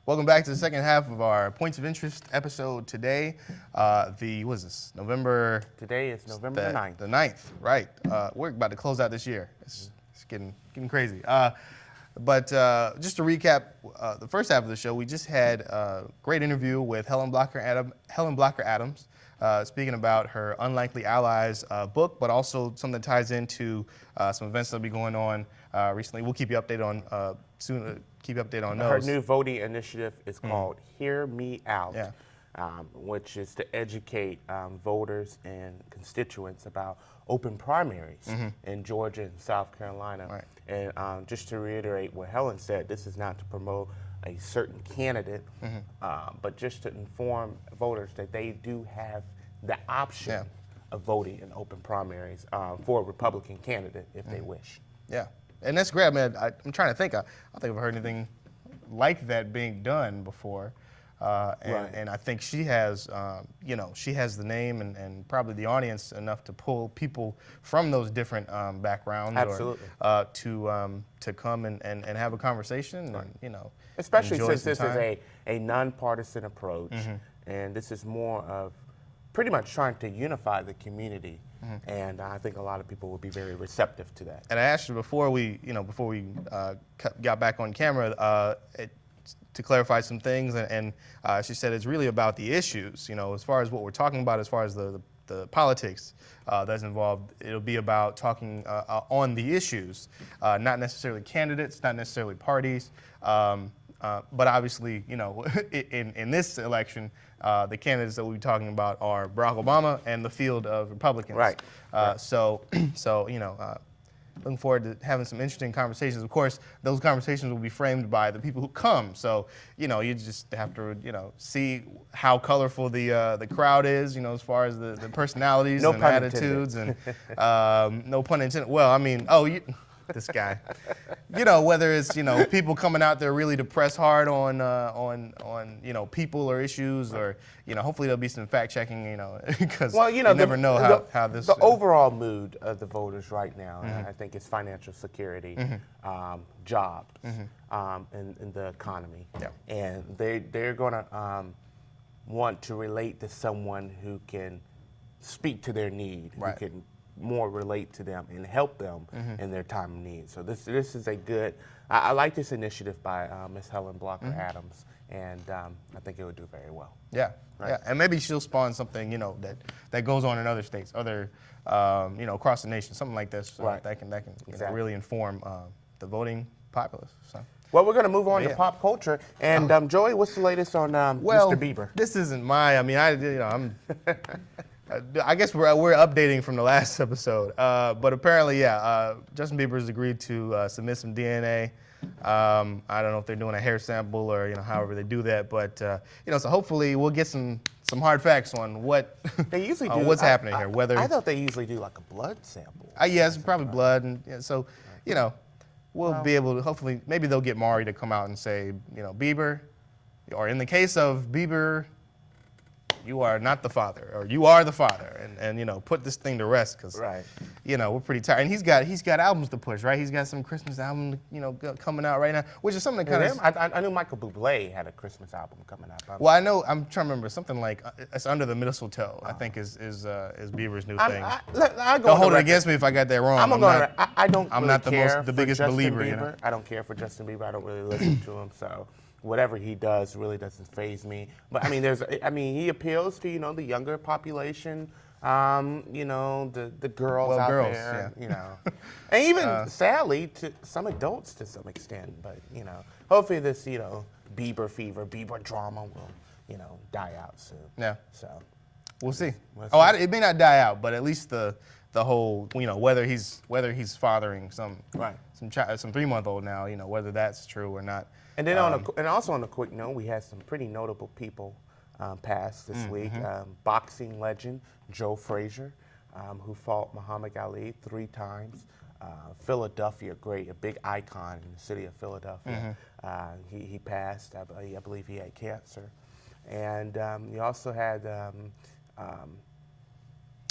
Welcome back to the second half of our Points of Interest episode today. What is this? Today is November the 9th. The 9th, right. We're about to close out this year. It's getting crazy. But just to recap the first half of the show, we just had a great interview with Helen Blocker Adams, speaking about her Unlikely Allies book, but also something that ties into some events that will be going on recently. We'll keep you updated on soon. Keep you updated on those. Her new voting initiative is called Hear Me Out, Yeah. which is to educate voters and constituents about open primaries in Georgia and South Carolina. Right. And just to reiterate what Helen said, this is not to promote a certain candidate, but just to inform voters that they do have the option of voting in open primaries for a Republican candidate if they wish. Yeah, and that's great. I mean, I'm trying to think. I don't think I've heard anything like that being done before. And I think she has, she has the name and probably the audience enough to pull people from those different backgrounds to come and have a conversation and, especially enjoy since some this time. is a nonpartisan approach, and this is more of pretty much trying to unify the community, and I think a lot of people will be very receptive to that. And I asked her before we got back on camera to clarify some things, and she said it's really about the issues. As far as what we're talking about, as far as the politics that's involved, it'll be about talking on the issues, not necessarily candidates, not necessarily parties. But obviously, in this election, the candidates that we'll be talking about are Barack Obama and the field of Republicans. Right. So looking forward to having some interesting conversations. Of course, those conversations will be framed by the people who come. So, you just have to, see how colorful the crowd is, as far as the personalities and attitudes and no pun intended. Well, I mean, this guy. Whether it's, people coming out there really to press hard on people or issues, or, hopefully there'll be some fact checking, because you never know how this. The overall mood of the voters right now, I think, is financial security, jobs, and the economy. Yeah. And they're going to want to relate to someone who can speak to their need, who can more relate to them and help them in their time of need. So this is a good, I like this initiative by Ms. Helen Blocker Adams, and I think it would do very well. Yeah, yeah, and maybe she'll spawn something, that goes on in other states, across the nation, something like this, that can Exactly. really inform the voting populace. So. Well, we're going to move on to pop culture, and Joey, what's the latest on Mr. Bieber? This isn't I guess we're updating from the last episode, but apparently, Justin Bieber's agreed to submit some DNA. I don't know if they're doing a hair sample or however they do that, but so hopefully we'll get some hard facts on what they usually do. What's happening here. Whether I thought they usually do like a blood sample. Yes, probably blood, and so we'll be able to hopefully maybe they'll get Maury to come out and say Bieber, or in the case of Bieber, you are not the father, or you are the father, and put this thing to rest, because we're pretty tired. And he's got albums to push, right? He's got some Christmas album coming out right now, which is something that kind of. I knew Michael Bublé had a Christmas album coming out. Well, I know, I'm trying to remember something like it's Under the Mistletoe. I think is Bieber's new thing. Don't hold it against me if I got that wrong. I'm not the biggest believer. I don't care for Justin Bieber. I don't really listen to him, so. Whatever he does really doesn't faze me. But he appeals to the younger population, the girls out there, and even sadly to some adults to some extent. But hopefully this Bieber fever, Bieber drama will die out soon. Yeah. So we'll see. It may not die out, but at least the whole whether he's fathering some 3-month-old now, whether that's true or not. And then also on a quick note, we had some pretty notable people pass this week. Boxing legend Joe Frazier, who fought Muhammad Ali 3 times. Philadelphia great, a big icon in the city of Philadelphia. He passed. I believe he had cancer. And you also had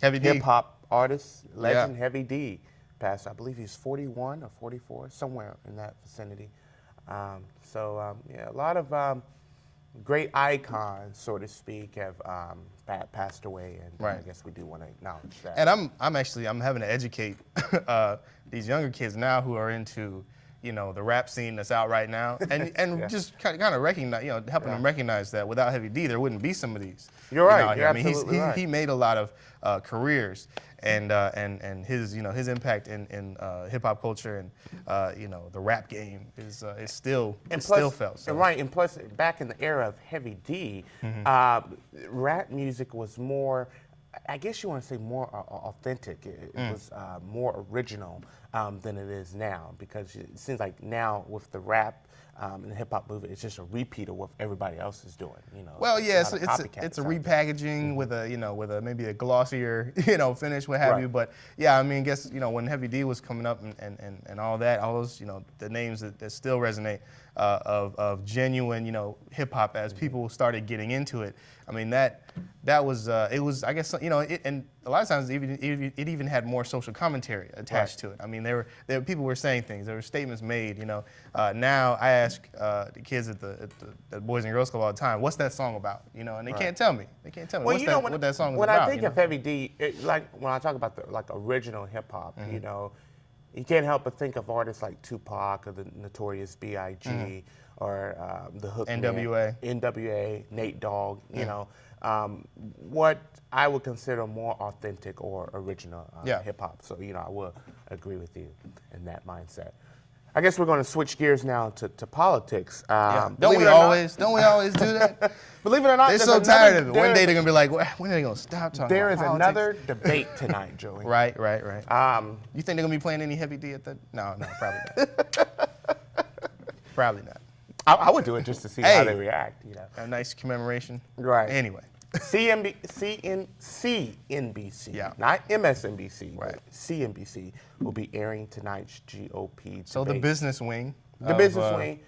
hip-hop artist, legend Heavy D passed. I believe he's 41 or 44, somewhere in that vicinity. A lot of great icons, so to speak, have passed away, and Right. I guess we do want to acknowledge that. And I'm having to educate these younger kids now who are into, the rap scene that's out right now, and Yeah. just kind of recognize, helping them recognize that without Heavy D, there wouldn't be some of these. You're right. out here. You're I mean, absolutely right. he made a lot of careers, and his his impact in hip hop culture and the rap game is still felt. So. Right, and plus back in the era of Heavy D, rap music was more, I guess you want to say more authentic. It was more original than it is now, because it seems like now with the rap and the hip hop movement, it's just a repeat of what everybody else is doing. Well, yeah, lot of it's a copycats out repackaging with a maybe a glossier finish, what have Right. you. But yeah, I mean, I guess when Heavy D was coming up and all that, all those the names that still resonate of genuine hip hop as people started getting into it. I mean that was it was, I guess, and a lot of times it even had more social commentary attached to it. I mean, there people were saying things, there were statements made. Now I ask the kids at the Boys and Girls Club all the time, what's that song about? And they can't tell me. They can't tell me Well, what that song is when about. I think of Heavy D, like when I talk about the original hip hop, you can't help but think of artists like Tupac or the Notorious B.I.G. Or the Hook NWA. NWA, Nate Dogg. What I would consider more authentic or original hip hop. So I will agree with you in that mindset. I guess we're going to switch gears now to politics. Don't we always do that? Believe it or not, They're so tired of it. One day they're gonna be like, when are they gonna stop talking There about is politics? another debate tonight, Joey. Right. You think they're gonna be playing any Heavy D at that? No, probably not. Probably not. I would do it just to see how they react. A nice commemoration. Right. Anyway. CNBC, not MSNBC, Right. but CNBC will be airing tonight's GOP debate. So the business wing. The business wing.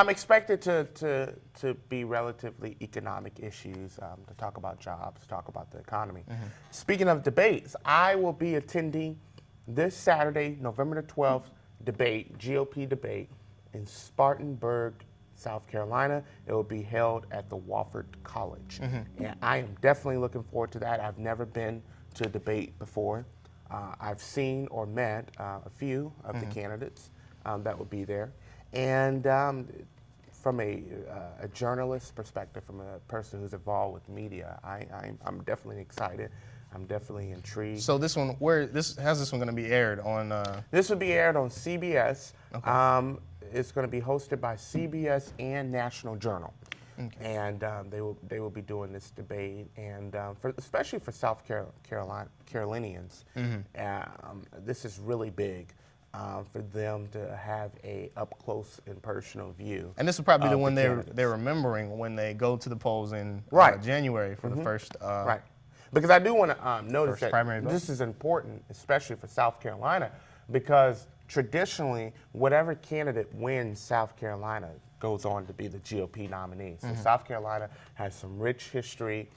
Expected to be relatively economic issues, to talk about jobs, talk about the economy. Speaking of debates, I will be attending this Saturday, November the 12th, GOP debate in Spartanburg, South Carolina. It will be held at the Wofford College. And I am definitely looking forward to that. I've never been to a debate before. I've seen or met a few of the candidates that will be there. And from a journalist perspective, from a person who's involved with media, I'm definitely excited. I'm definitely intrigued. So this one, how's this one going to be aired on? This will be aired on CBS. Okay. It's going to be hosted by CBS and National Journal. Okay. And they will be doing this debate, and especially for South Carolinians, this is really big for them to have a up close and personal view. And this will probably be the one candidates. they're remembering when they go to the polls in January for the first. Right. Because I do want to notice First primary that vote. this is important, especially for South Carolina, because traditionally, whatever candidate wins South Carolina goes on to be the GOP nominee. So South Carolina has some rich history.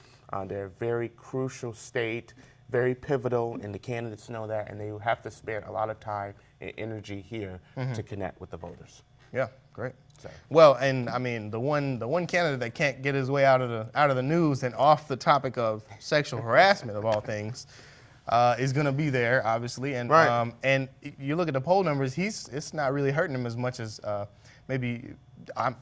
They're a very crucial state, very pivotal, and the candidates know that, and they have to spend a lot of time and energy here to connect with the voters. Yeah, great. So. Well, and I mean the one candidate that can't get his way out of the news and off the topic of sexual harassment of all things is going to be there, obviously. And and you look at the poll numbers, it's not really hurting him as much as maybe I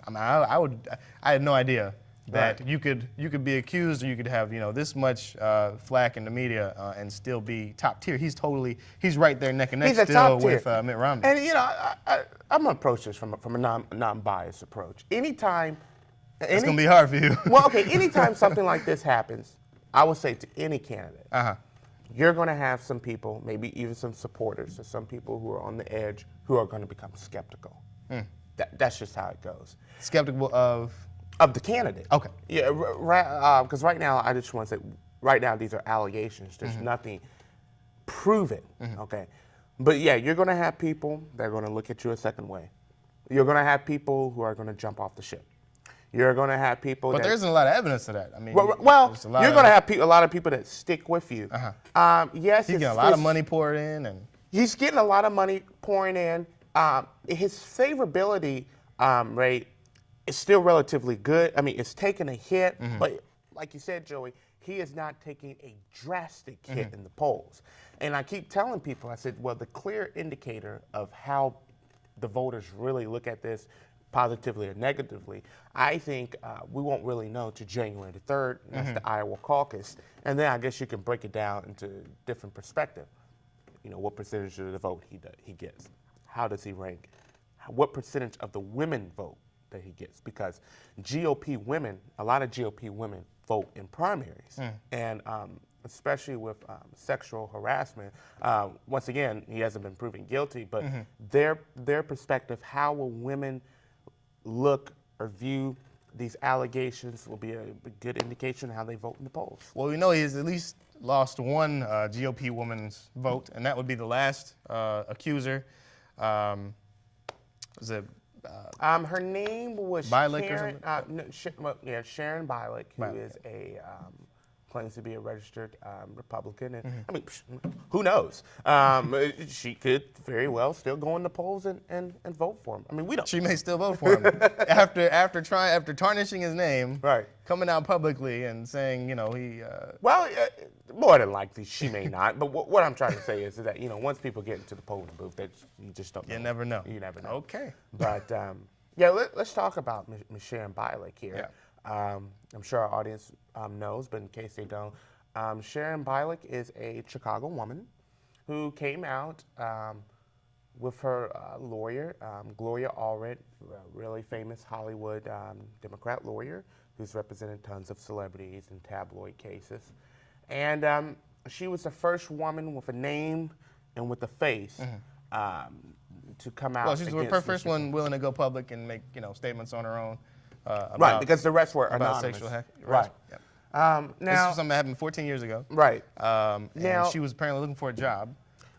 had no idea that you could be accused, or you could have this much flack in the media and still be top tier. He's right there neck and neck still with Mitt Romney. And I'm gonna approach this from a non-biased approach. Anytime, it's gonna be hard for you. Well, okay. Anytime something like this happens, I would say to any candidate, you're gonna have some people, maybe even some supporters, or some people who are on the edge, who are gonna become skeptical. That's just how it goes. Skeptical of the candidate. Okay. Yeah, because right now, I just want to say, right now these are allegations. There's nothing proven. Okay, but yeah, you're going to have people that are going to look at you a second way. You're going to have people who are going to jump off the ship. You're going to have people. But there isn't a lot of evidence of that. I mean, well, you're going to have a lot of people that stick with you. Yes, he's getting a lot of money poured in, and he's getting a lot of money pouring in. His favorability rate it's still relatively good. I mean, it's taken a hit, but like you said, Joey, he is not taking a drastic hit in the polls. And I keep telling people, I said, well, the clear indicator of how the voters really look at this, positively or negatively, I think we won't really know to January the 3rd. That's the Iowa caucus. And then I guess you can break it down into different perspective. You know, what percentage of the vote he gets. How does he rank? What percentage of the women vote that he gets? Because GOP women, a lot of GOP women vote in primaries. And especially with sexual harassment, once again, he hasn't been proven guilty, but their perspective, how will women look or view these allegations will be a good indication of how they vote in the polls. Well, we know he's at least lost one GOP woman's vote, and that would be the last accuser. Was it her name was Bialik Sharon, or something? Sharon Bialik, who Bialik. is a claims to be a registered Republican, and I mean, who knows? She could very well still go in the polls and vote for him. I mean, we don't. She may still vote for him after tarnishing his name, Right. coming out publicly and saying, you know, he. Well, more than likely she may not. But what I'm trying to say is that, you know, once people get into the polling booth, that you just don't know. You never know. You never know. Okay. But yeah, let's talk about Ms. Sharon Bialik here. Yeah. I'm sure our audience knows, but in case they don't, Sharon Bialik is a Chicago woman who came out with her lawyer, Gloria Allred, a really famous Hollywood Democrat lawyer who's represented tons of celebrities in tabloid cases. And she was the first woman with a name and with a face to come out. Well, she's the first one willing to go public and make, you know, statements on her own. Right, because the rest were about anonymous. sexual Right. Yep. Now, This was something that happened 14 years ago. right. And Now- she was apparently looking for a job.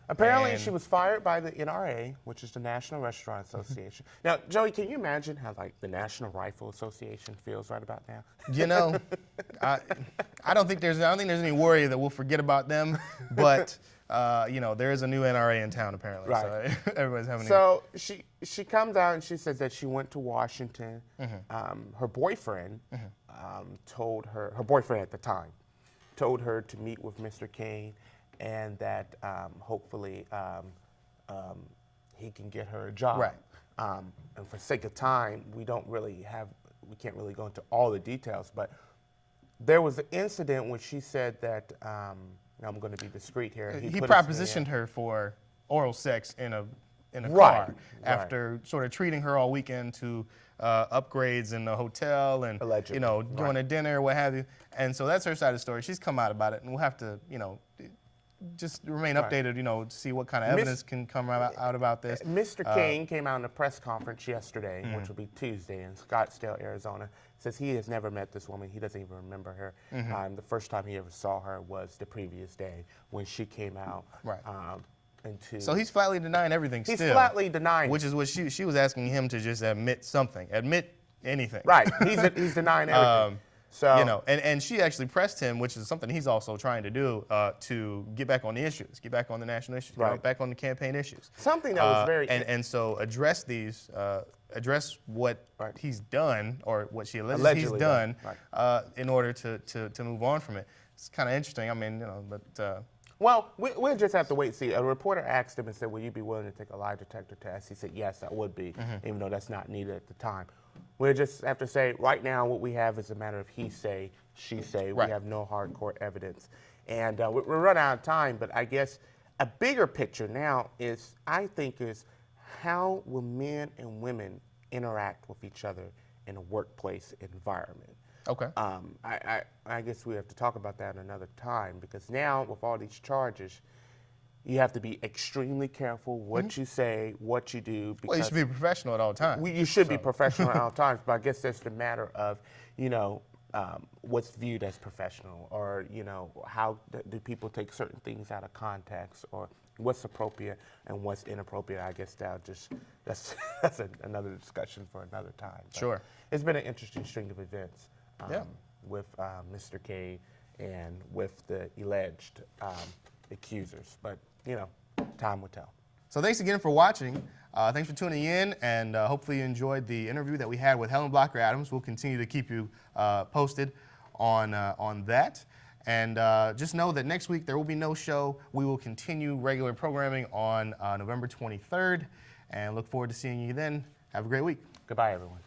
Apparently, and- she was fired by the NRA, which is the National Restaurant Association. Now, Joey, can you imagine how like the National Rifle Association feels right about now? You know, I don't think there's any worry that we'll forget about them, but you know, there is a new NRA in town apparently. Right. So everybody's having. So she comes out and she says that she went to Washington. Her boyfriend told her boyfriend at the time told her to meet with Mr. Kane, and that hopefully he can get her a job. Right. And for sake of time, we can't really go into all the details, but there was an incident when she said that, I'm going to be discreet here. He put his propositioned her for oral sex in a Right, car after sort of treating her all weekend to upgrades in the hotel and Allegedly, you know, going to dinner, what have you. And so that's her side of the story. She's come out about it, and we'll have to, you know, just remain updated, you know, to see what kind of evidence can come out about this. Mr. King came out in a press conference yesterday, which will be Tuesday in Scottsdale, Arizona. Says he has never met this woman. He doesn't even remember her. The first time he ever saw her was the previous day when she came out. Right. So So he's flatly denying everything he's still. flatly denying. Which is what she was asking him to just admit something, admit anything. Right. He's denying everything. So You know, and she actually pressed him, which is something he's also trying to do, to get back on the issues, get back on the national issues, Right. get back on the campaign issues. something that was very and so address these, address what Right. he's done or what she alleges Allegedly he's done, done. in order to move on from it. It's kind of interesting. I mean, you know, but. Well, we'll just have to wait and see. A reporter asked him and said, "Will you be willing to take a lie detector test?" He said, "Yes, I would be," even though that's not needed at the time. We'll just have to say, right now, what we have is a matter of he say, she say. Right. We have no hardcore evidence. And we're running out of time, but I guess a bigger picture now is how will men and women interact with each other in a workplace environment? Okay. I guess we have to talk about that another time, because now with all these charges, you have to be extremely careful what you say, what you do. Because Well, you should be professional at all times. you should be professional at all times, but I guess that's the matter of, you know, what's viewed as professional, or, you know, how do people take certain things out of context, or what's appropriate and what's inappropriate. I guess that's another discussion for another time. But Sure. It's been an interesting string of events. Yeah. With Mr. K and with the alleged accusers. But, you know, time will tell. So thanks again for watching. Thanks for tuning in, and hopefully you enjoyed the interview that we had with Helen Blocker Adams. We'll continue to keep you posted on that. And just know that next week there will be no show. We will continue regular programming on November 23rd, and look forward to seeing you then. Have a great week. Goodbye, everyone.